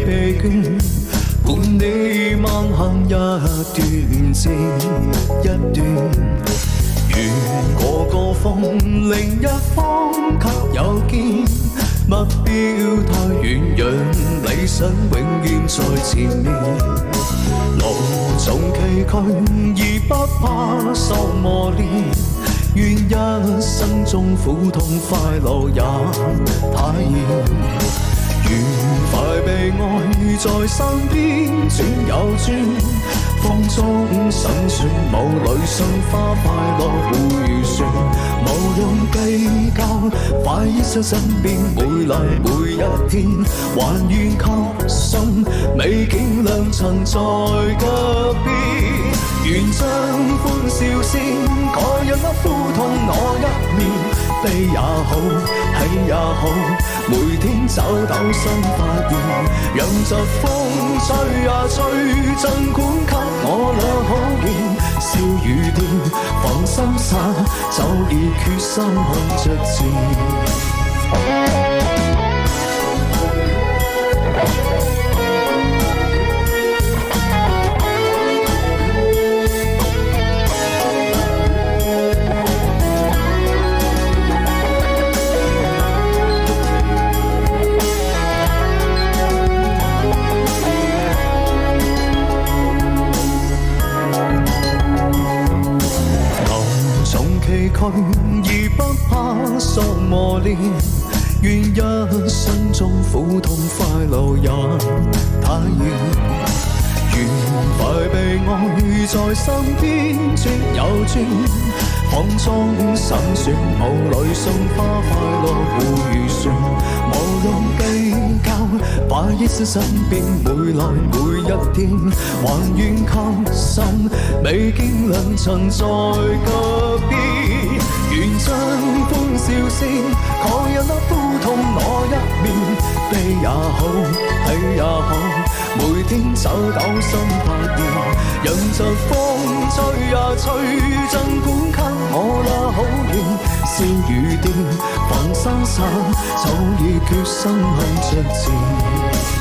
疲倦，伴你慢行一段接一段。願我個風另一方卻有見，目標太遠，讓理想永遠在前面。路縱崎嶇而不怕受磨練，願一生中苦痛快樂也太易。愉快被愛在身邊轉又轉，風中審算霧裏信花快樂迴旋，無用計較，快意在身邊每來每一天，還願確信美景良曾在腳邊，願將歡笑先蓋入那苦痛我一面。悲也好，喜也好，每天找到新發現，讓疾風吹呀吹，儘管給我倆好言，笑與甜，放心灑，早已決心看着前。崎嶇而不怕受磨練，願一生中苦痛快樂也太易。愉快被愛在身邊轉又轉，風中審算霧裏送花快樂迴旋，無用計較，快意在身邊每來每一天，還願確信美景良曾在腳邊。願將歡笑先蓋入那苦痛我一面，悲也好，喜也好，每天找到新發現，讓疾風吹呀吹，儘管給我那好言，笑與甜，放生散，早已決心向着前。